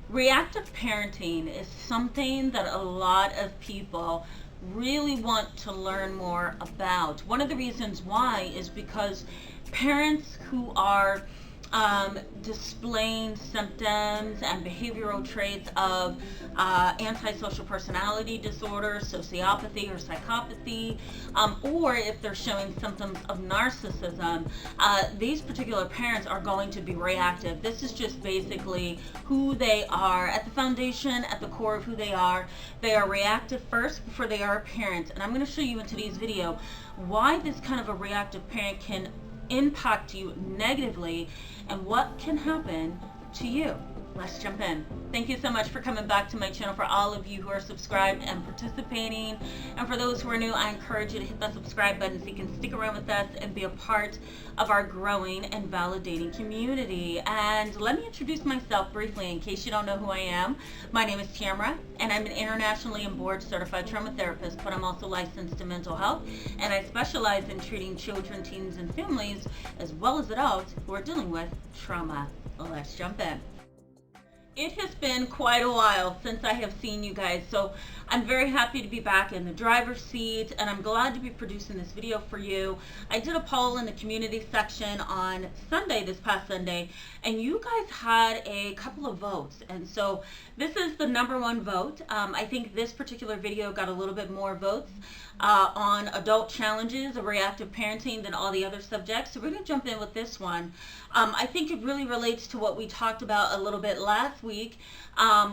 Reactive parenting is something that a lot of people really want to learn more about. One of the reasons why is because parents who are displaying symptoms and behavioral traits of antisocial personality disorder, sociopathy, or psychopathy, or if they're showing symptoms of narcissism, these particular parents are going to be reactive. This is just basically who they are. At the foundation, at the core of who they are reactive first before they are parents. And I'm going to show you in today's video why this kind of a reactive parent can impact you negatively and what can happen to you. Let's jump in. Thank you so much for coming back to my channel. For all of you who are subscribed and participating, and for those who are new, I encourage you to hit that subscribe button so you can stick around with us and be a part of our growing and validating community. And let me introduce myself briefly in case you don't know who I am. My name is Tamara, and I'm an internationally and board certified trauma therapist, but I'm also licensed in mental health, and I specialize in treating children, teens, and families, as well as adults who are dealing with trauma. Let's jump in. It has been quite a while since I have seen you guys, so I'm very happy to be back in the driver's seat, and I'm glad to be producing this video for you. I did a poll in the community section on Sunday, this past Sunday, and you guys had a couple of votes, and so this is the #1 vote. I think this particular video got a little bit more votes on adult challenges of reactive parenting than all the other subjects, so we're going to jump in with this one. I think it really relates to what we talked about a little bit last week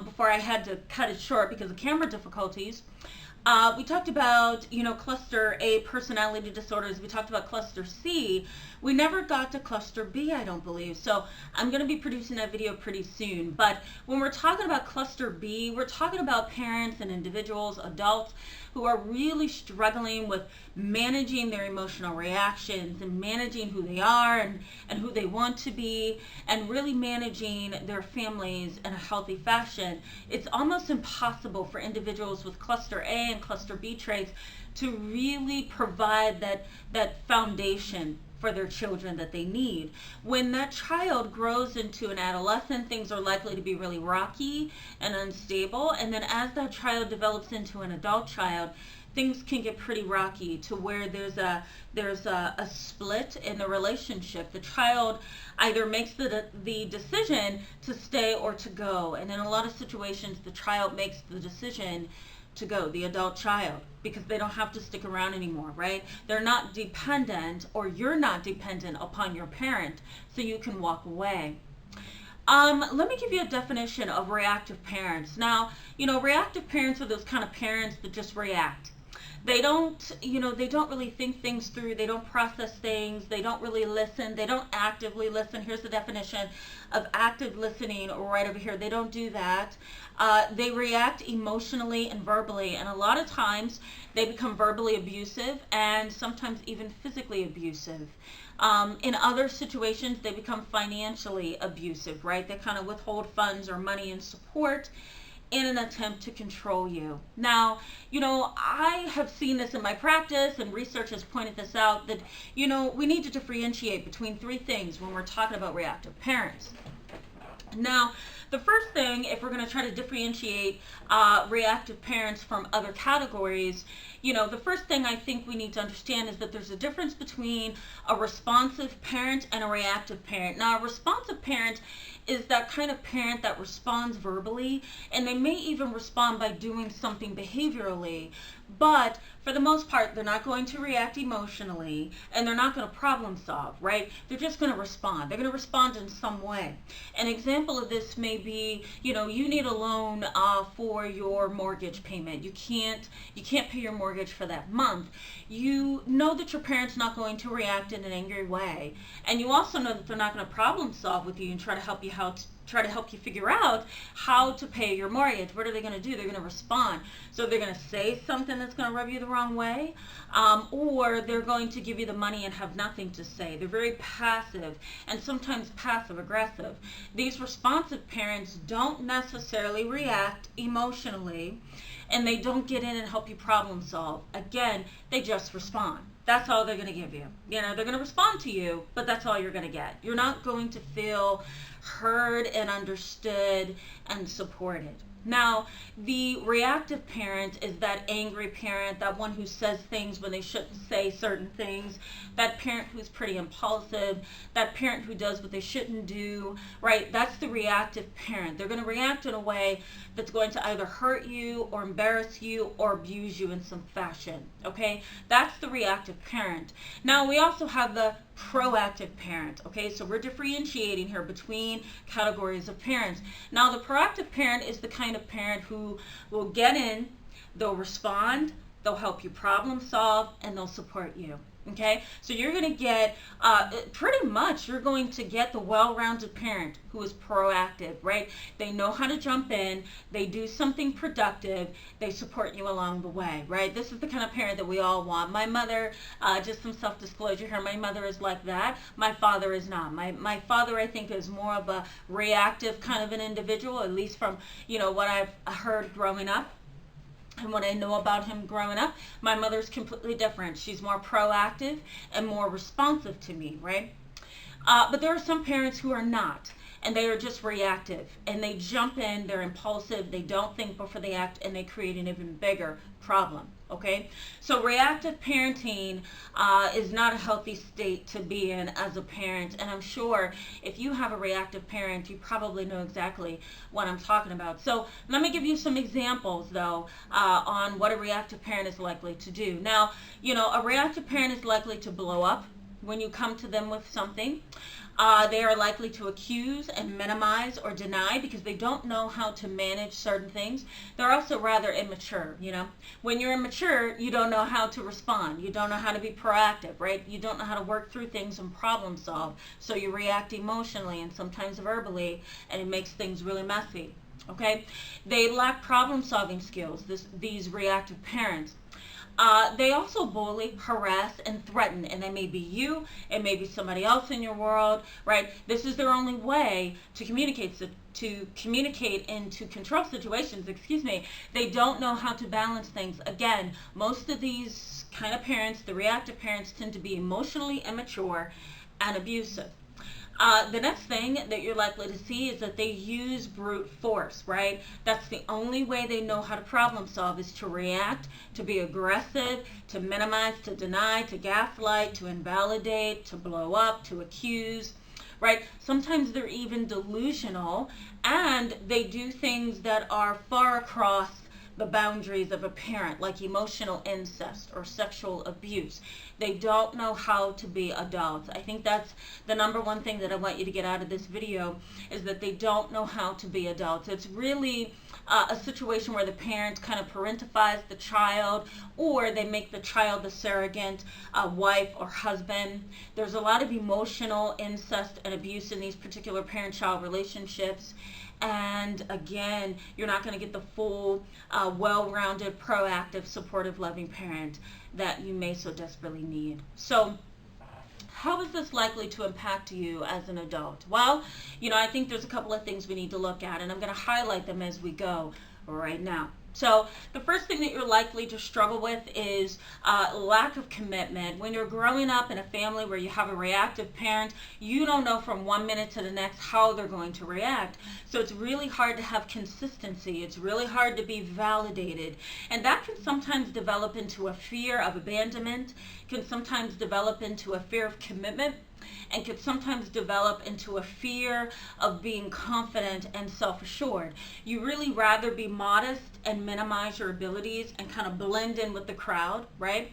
before I had to cut it short because of camera difficulties. We talked about, cluster A personality disorders. We talked about cluster C. We never got to cluster B, I don't believe. So I'm going to be producing that video pretty soon. But when we're talking about cluster B, we're talking about parents and individuals, adults, who are really struggling with managing their emotional reactions and managing who they are and who they want to be, and really managing their families in a healthy fashion. It's almost impossible for individuals with cluster A and cluster B traits to really provide that foundation for their children that they need. When that child grows into an adolescent, things are likely to be really rocky and unstable. And then as that child develops into an adult child, things can get pretty rocky to where there's a split in the relationship. The child either makes the decision to stay or to go. And in a lot of situations, the child makes the decision to go, the adult child, because they don't have to stick around anymore, right? They're not dependent, or you're not dependent upon your parent, so you can walk away. Let me give you a definition of reactive parents. Now, reactive parents are those kind of parents that just react. They don't really think things through. They don't process things. They don't really listen. They don't actively listen. Here's the definition of active listening right over here. They don't do that. They react emotionally and verbally, and a lot of times they become verbally abusive and sometimes even physically abusive. In other situations, they become financially abusive, right? They kind of withhold funds or money and support in an attempt to control you. Now, I have seen this in my practice, and research has pointed this out, that, we need to differentiate between 3 things when we're talking about reactive parents. Now, the first thing, if we're going to try to differentiate reactive parents from other categories, the first thing I think we need to understand is that there's a difference between a responsive parent and a reactive parent. Now, a responsive parent is that kind of parent that responds verbally, and they may even respond by doing something behaviorally, but for the most part, they're not going to react emotionally, and they're not going to problem solve, right? They're just going to respond. They're going to respond in some way. An example of this may be, you need a loan for your mortgage payment. You can't pay your mortgage for that month. You know that your parent's not going to react in an angry way, and you also know that they're not going to problem solve with you and try to help you figure out how to pay your mortgage. What are they going to do? They're going to respond. So they're going to say something that's going to rub you the wrong way, or they're going to give you the money and have nothing to say. They're very passive and sometimes passive aggressive. These responsive parents don't necessarily react emotionally, and they don't get in and help you problem solve. Again, they just respond. That's all they're going to give you. They're going to respond to you, but that's all you're going to get. You're not going to feel heard and understood and supported. Now, the reactive parent is that angry parent, that one who says things when they shouldn't say certain things, that parent who's pretty impulsive, that parent who does what they shouldn't do, right? That's the reactive parent. They're going to react in a way that's going to either hurt you or embarrass you or abuse you in some fashion, okay? That's the reactive parent. Now, we also have the proactive parent, okay? So we're differentiating here between categories of parents. Now, the proactive parent is the kind of parent who will get in, they'll respond, they'll help you problem solve, and they'll support you. Okay, so you're going to get, pretty much, you're going to get the well-rounded parent who is proactive, right? They know how to jump in, they do something productive, they support you along the way, right? This is the kind of parent that we all want. My mother, just some self-disclosure here, my mother is like that. My father is not. My father, I think, is more of a reactive kind of an individual, at least from, what I've heard growing up. And what I know about him growing up, my mother's completely different. She's more proactive and more responsive to me, right? But there are some parents who are not, and they are just reactive, and they jump in, they're impulsive, they don't think before they act, and they create an even bigger problem, okay? So reactive parenting is not a healthy state to be in as a parent, and I'm sure if you have a reactive parent, you probably know exactly what I'm talking about. So let me give you some examples, though, on what a reactive parent is likely to do. Now, a reactive parent is likely to blow up when you come to them with something. They are likely to accuse and minimize or deny because they don't know how to manage certain things. They're also rather immature, When you're immature, you don't know how to respond. You don't know how to be proactive, right? You don't know how to work through things and problem solve. So you react emotionally and sometimes verbally, and it makes things really messy, okay? They lack problem solving skills, these reactive parents. They also bully, harass, and threaten, and they may be you, it may be somebody else in your world, right? This is their only way to communicate and to control situations, They don't know how to balance things. Again, most of these kind of parents, the reactive parents, tend to be emotionally immature and abusive. The next thing that you're likely to see is that they use brute force, right? That's the only way they know how to problem solve, is to react, to be aggressive, to minimize, to deny, to gaslight, to invalidate, to blow up, to accuse, right? Sometimes they're even delusional, and they do things that are far across the boundaries of a parent, like emotional incest or sexual abuse. They don't know how to be adults. I think that's the number one thing that I want you to get out of this video, is that they don't know how to be adults. It's really a situation where the parent kind of parentifies the child, or they make the child the surrogate wife or husband. There's a lot of emotional incest and abuse in these particular parent-child relationships. And again, you're not going to get the full, well-rounded, proactive, supportive, loving parent that you may so desperately need. So how is this likely to impact you as an adult? Well, I think there's a couple of things we need to look at, and I'm going to highlight them as we go right now. So the first thing that you're likely to struggle with is lack of commitment. When you're growing up in a family where you have a reactive parent, you don't know from one minute to the next how they're going to react. So it's really hard to have consistency. It's really hard to be validated. And that can sometimes develop into a fear of abandonment, can sometimes develop into a fear of commitment, and could sometimes develop into a fear of being confident and self-assured. You really rather be modest and minimize your abilities and kind of blend in with the crowd, right?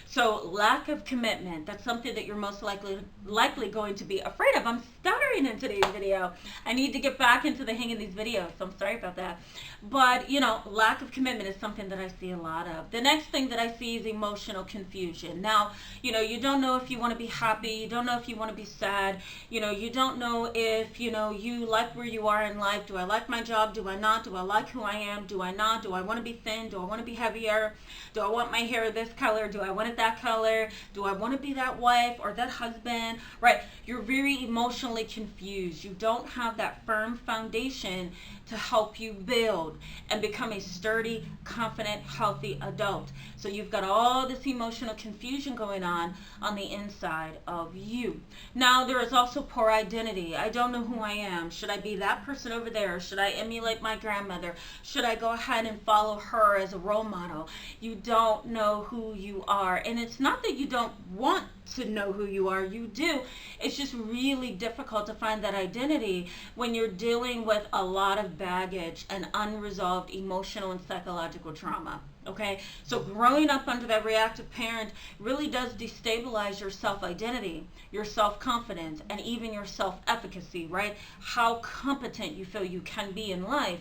So lack of commitment, that's something that you're most likely going to be afraid of. I'm stuttering in today's video. I need to get back into the hang of these videos, so I'm sorry about that. But, lack of commitment is something that I see a lot of. The next thing that I see is emotional confusion. Now, you don't know if you want to be happy. You don't know if you want to be sad. You don't know if, you like where you are in life. Do I like my job? Do I not? Do I like who I am? Do I not? Do I want to be thin? Do I want to be heavier? Do I want my hair this color? Do I want it with that color? Do I want to be that wife or that husband? Right? You're very emotionally confused. You don't have that firm foundation to help you build and become a sturdy, confident, healthy adult. So you've got all this emotional confusion going on the inside of you. Now, there is also poor identity. I don't know who I am. Should I be that person over there? Should I emulate my grandmother? Should I go ahead and follow her as a role model? You don't know who you are. And it's not that you don't want to know who you are. You do. It's just really difficult to find that identity when you're dealing with a lot of baggage and unresolved emotional and psychological trauma. Okay, so growing up under that reactive parent really does destabilize your self-identity, your self-confidence, and even your self-efficacy, right? How competent you feel you can be in life.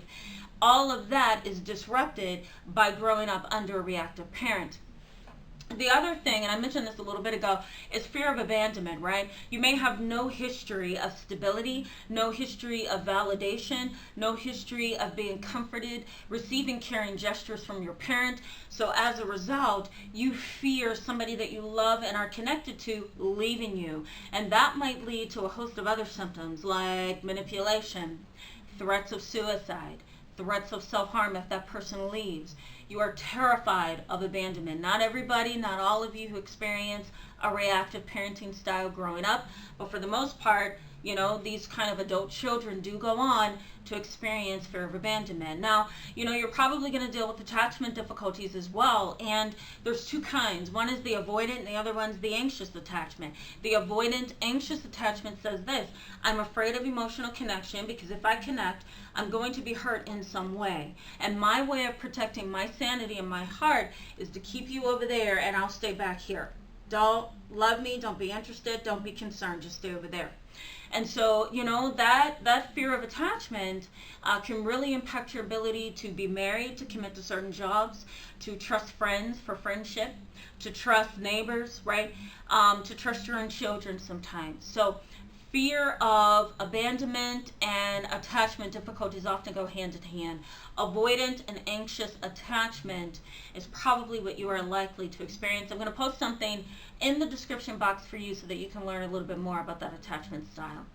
All of that is disrupted by growing up under a reactive parent. The other thing, and I mentioned this a little bit ago, is fear of abandonment, right? You may have no history of stability, no history of validation, no history of being comforted, receiving caring gestures from your parent. So as a result, you fear somebody that you love and are connected to leaving you. And that might lead to a host of other symptoms like manipulation, threats of suicide, threats of self-harm if that person leaves. You are terrified of abandonment. Not everybody, not all of you who experience a reactive parenting style growing up, but for the most part, these kind of adult children do go on to experience fear of abandonment. Now, you're probably going to deal with attachment difficulties as well, and there's two kinds. One is the avoidant, and the other one's the anxious attachment. The avoidant, anxious attachment says this: I'm afraid of emotional connection because if I connect, I'm going to be hurt in some way. And my way of protecting my sanity and my heart is to keep you over there, and I'll stay back here. Don't love me, don't be interested, don't be concerned, just stay over there. And so, that fear of attachment can really impact your ability to be married, to commit to certain jobs, to trust friends for friendship, to trust neighbors, right? To trust your own children sometimes. So fear of abandonment and attachment difficulties often go hand in hand. Avoidant and anxious attachment is probably what you are likely to experience. I'm going to post something in the description box for you so that you can learn a little bit more about that attachment style.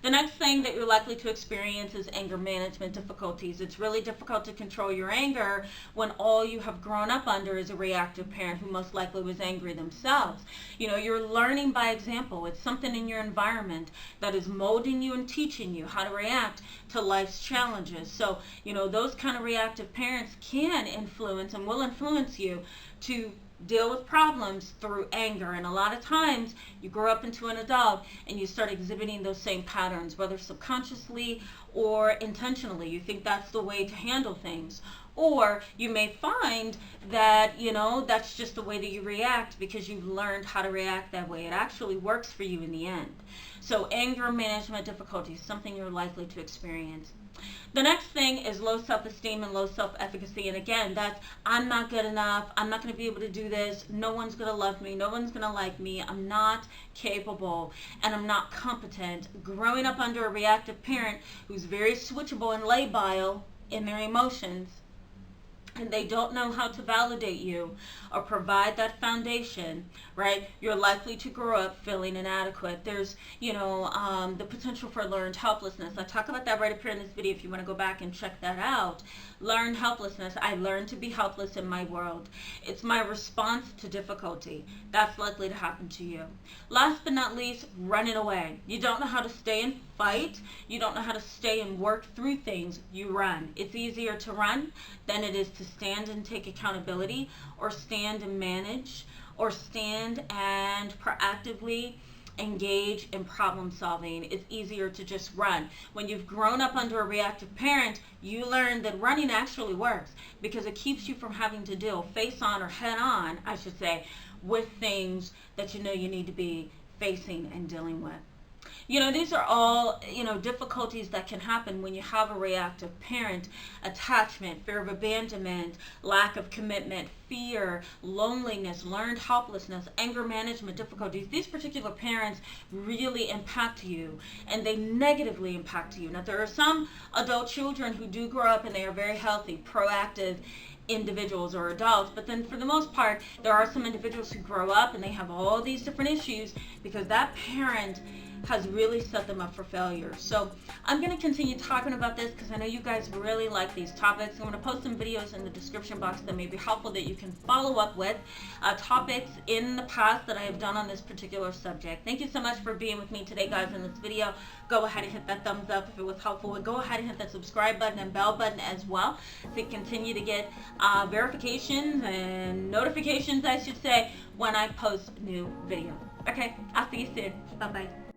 The next thing that you're likely to experience is anger management difficulties. It's really difficult to control your anger when all you have grown up under is a reactive parent who most likely was angry themselves. You're learning by example. It's something in your environment that is molding you and teaching you how to react to life's challenges. So, those kind of reactive parents can influence and will influence you to deal with problems through anger. And a lot of times you grow up into an adult and you start exhibiting those same patterns, whether subconsciously or intentionally. You think that's the way to handle things. Or you may find that, that's just the way that you react because you've learned how to react that way. It actually works for you in the end. So anger management difficulties, something you're likely to experience. The next thing is low self-esteem and low self-efficacy. And again, that's I'm not good enough. I'm not going to be able to do this. No one's going to love me. No one's going to like me. I'm not capable and I'm not competent. Growing up under a reactive parent who's very switchable and labile in their emotions, and they don't know how to validate you or provide that foundation, right? You're likely to grow up feeling inadequate. There's, the potential for learned helplessness. I talk about that right up here in this video if you want to go back and check that out. Learned helplessness. I learned to be helpless in my world. It's my response to difficulty. That's likely to happen to you. Last but not least, running away. You don't know how to stay and fight. You don't know how to stay and work through things. You run. It's easier to run than it is to stand and take accountability, or stand and manage, or stand and proactively engage in problem solving. It's easier to just run. When you've grown up under a reactive parent, you learn that running actually works because it keeps you from having to deal face on, or head on, I should say, with things that you need to be facing and dealing with. These are all, difficulties that can happen when you have a reactive parent. Attachment, fear of abandonment, lack of commitment, fear, loneliness, learned helplessness, anger management difficulties. These particular parents really impact you, and they negatively impact you. Now, there are some adult children who do grow up and they are very healthy, proactive, individuals or adults, but then for the most part, there are some individuals who grow up and they have all these different issues because that parent has really set them up for failure. So I'm going to continue talking about this because I know you guys really like these topics. I'm going to post some videos in the description box that may be helpful that you can follow up with topics in the past that I have done on this particular subject. Thank you so much for being with me today, guys, in this video. Go ahead and hit that thumbs up if it was helpful, and go ahead and hit that subscribe button and bell button as well to continue to get verifications and notifications, I should say, when I post new videos. Okay, I'll see you soon. Bye-bye.